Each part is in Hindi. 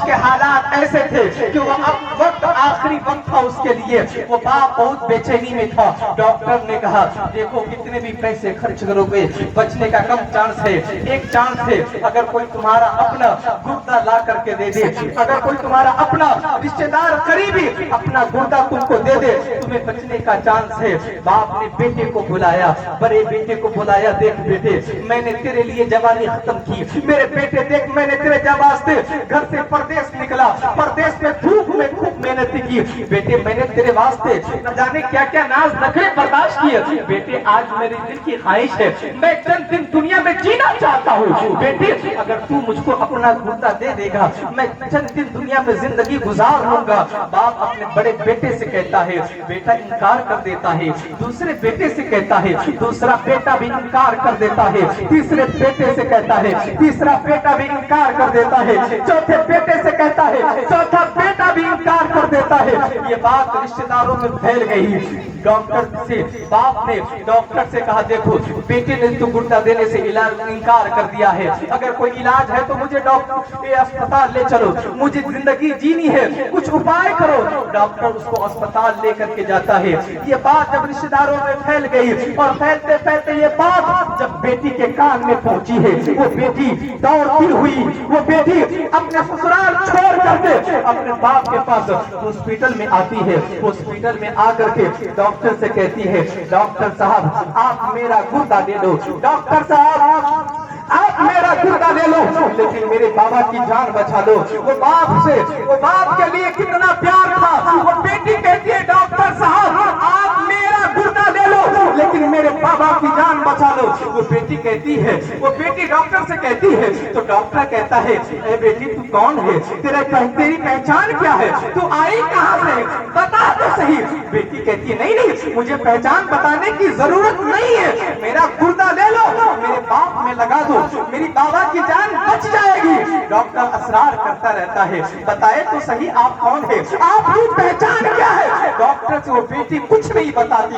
के हालात ऐसे थे कि वो अब वक्त आखिरी वक्त था उसके लिए, वो बाप बहुत बेचैनी में था। डॉक्टर ने कहा देखो कितने भी पैसे खर्च करोगे बचने का कम चांस है, एक चांस है अगर कोई तुम्हारा अपना गुर्दा ला करके दे दे, अगर कोई तुम्हारा अपना रिश्तेदार करीबी अपना गुर्दा तुमको दे दे तुम्हें बचने का चांस है। बाप ने बेटे को बुलाया, बड़े बेटे को बुलाया, देख बेटे मैंने तेरे लिए जवानी खत्म की, मेरे बेटे देख मैंने तेरे वास्ते घर से परदेश निकला, परदेश में धूप में खूब मेहनत की, बेटे मैंने तेरे वास्ते न जाने क्या क्या नाज नखरे बर्दाश्त किए, बेटे आज मेरे दिल की ख्वाहिश है मैं चंद दिन दुनिया में जीना चाहता हूँ, बेटे अगर तू मुझको अपना गुर्दा दे देगा मैं चंद दिन दुनिया में जिंदगी गुजार लूंगा। बाप अपने बड़े बेटे से कहता है, बेटा इनकार कर देता है, दूसरे बेटे से कहता है, दूसरा बेटा भी इनकार कर देता है, तीसरे बेटे से कहता है, तीसरा बेटा भी इनकार कर देता है, चौथे बेटे से कहता है, चौथा बेटा भी इनकार कर देता है। ये बात रिश्तेदारों में फैल गई। डॉक्टर से बाप ने डॉक्टर से कहा देखो बेटे ने तो गुर्दा देने से इलाज इनकार कर दिया है, अगर कोई इलाज है तो मुझे डॉक्टर अस्पताल ले चलो, मुझे जिंदगी जीनी है, कुछ उपाय करो। डॉक्टर उसको अस्पताल लेकर के जाता है। ये बात जब रिश्तेदारों में फैल गई और फैलते फैलते ये बात जब बेटी के कान में पहुंची है, वो बेटी दौड़ती हुई, वो बेटी अपने ससुराल छोड़ करके अपने बाप के पास हॉस्पिटल में आती है। हॉस्पिटल में आकर के डॉक्टर से कहती है, डॉक्टर साहब आप मेरा गुर्दा दे दो, डॉक्टर साहब आप मेरा गुर्दा ले लो लेकिन मेरे बाबा की जान बचा लो। वो बाप के लिए कितना प्यार था। वो बेटी कहती है डॉक्टर साहब आप मेरा गुर्दा ले लो लेकिन मेरे बाबा की जान बचा लो। वो बेटी कहती है, वो बेटी डॉक्टर से कहती है तो डॉक्टर कहता है ए बेटी तू कौन है, तेरी पहचान क्या है, तू आई कहाँ से, बता तो सही। बेटी कहती है नहीं मुझे पहचान बताने की जरूरत नहीं है, मेरा गुर्दा ले लो मेरे बाप में लगा दो, मेरी बाबा की जान बच जाएगी। डॉक्टर असरार करता रहता है, बताए तो सही आप कौन है, आपकी पहचान क्या है। डॉक्टर से वो बेटी कुछ नहीं बताती।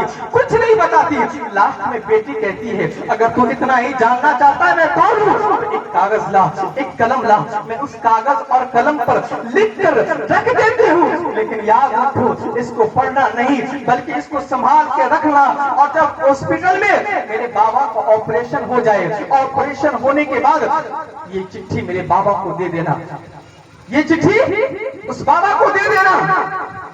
लास्ट में बेटी कहती है अगर तू इतना ही जानना चाहता है मैं कौन हूँ तो एक कागज ला, एक कलम ला, मैं उस कागज और कलम पर लिख कर रख देती हूँ, लेकिन याद रखो इसको पढ़ना नहीं बल्कि इसको संभाल के रखना। और जब हॉस्पिटल में मेरे बाबा को ऑपरेशन हो जाए, ऑपरेशन होने के बाद ये चिट्ठी मेरे बाबा को दे देना, ये चिट्ठी उस बाबा को दे देना।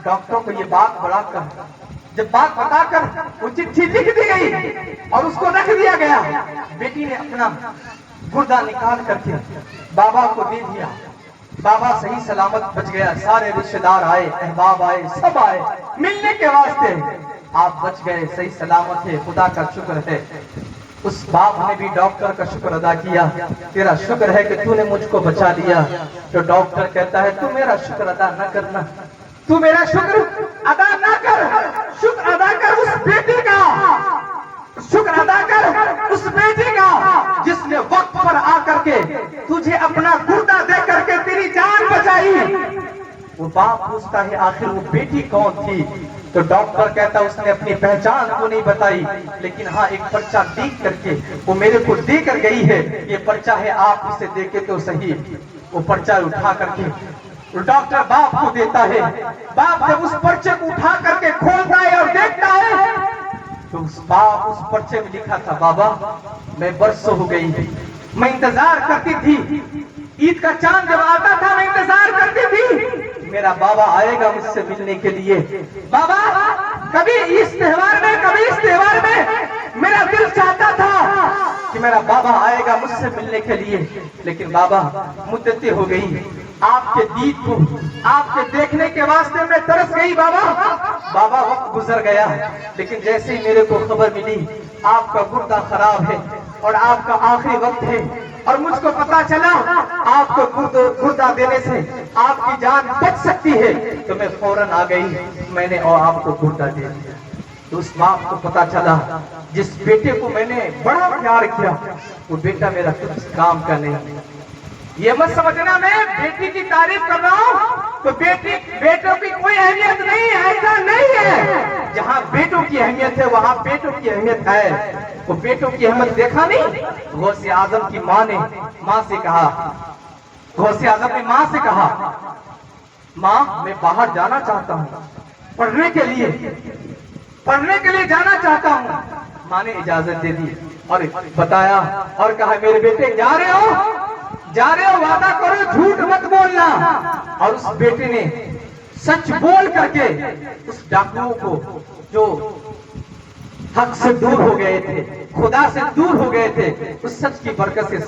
डॉक्टर को ये बात बढ़ाकर जब बात बताकर वो चिट्ठी लिख दी गई और उसको रख दिया गया, बेटी ने अपना गुर्दा निकाल करके बाबा को दे दिया। बाबा सही सलामत बच गया। सारे रिश्तेदार आए, अहबाब आए, सब आए मिलने के वास्ते। आप बच गए, सही सलामत है, खुदा का शुक्र है। उस बाप ने भी डॉक्टर का शुक्र अदा किया, तेरा शुक्र है कि तूने मुझको बचा लिया। तो डॉक्टर कहता है तू मेरा शुक्र अदा न करना, तू मेरा शुक्र अदा न कर, शुक्र अदा कर उस बेटी का, शुक्र अदा कर उस बेटी का जिसने वक्त पर आकर के तुझे अपना गुर्दा दे करके तेरी जान बचाई। वो बाप पूछता है आखिर वो बेटी कौन थी। तो डॉक्टर कहता उसने अपनी पहचान तो नहीं बताई, लेकिन हाँ एक पर्चा लिख करके वो मेरे को दे कर गई है, ये पर्चा है आप इसे देखे तो सही। वो पर्चा उठा करके डॉक्टर बाप को देता है। बाप जब उस पर्चे को उठा करके खोलता है और देखता है तो उस पर्चे में लिखा था बाबा मैं बरसों हो गई, मैं इंतजार करती थी, ईद का चांद जब आता था मैं इंतजार करती थी मेरा बाबा आएगा मुझसे मिलने के लिए। बाबा कभी इस त्योहार में, कभी इस त्योहार में मेरा दिल चाहता था कि मेरा बाबा आएगा मुझसे मिलने के लिए, लेकिन बाबा मुद्दतें हो गई, आपके दीद को, आपके देखने के वास्ते मैं तरस गई बाबा। बाबा वक्त गुजर गया, लेकिन जैसे ही मेरे को खबर मिली आपका गुर्दा खराब है और आपका आखिरी वक्त है और मुझको पता चला आपको गुर्दा देने से आपकी जान बच सकती है, तो मैं फौरन आ गई, मैंने और आपको गुर्दा दे दिया। तो उस बाप को पता चला जिस बेटे को मैंने बड़ा प्यार किया वो बेटा मेरा कुछ काम का नहीं। ये मत समझना मैं बेटी की तारीफ कर रहा हूँ तो बेटों की कोई अहमियत नहीं है, ऐसा नहीं है। जहाँ बेटों की अहमियत है वहाँ बेटों की अहमियत है। वो बेटों की अहमियत देखा नहीं, गौसे आजम की माँ से कहा गौसे आजम ने माँ से कहा, माँ मैं बाहर जाना चाहता हूँ, पढ़ने के लिए जाना चाहता हूँ। माँ ने इजाजत दे दी और बताया और कहा, मेरे बेटे जा रहे हो, वादा करो झूठ मत बोलना। और उस बेटे ने सच बोल करके उस डाकुओं को, जो हक से दूर हो गए थे, खुदा से दूर हो गए थे, उस सच की बरकत से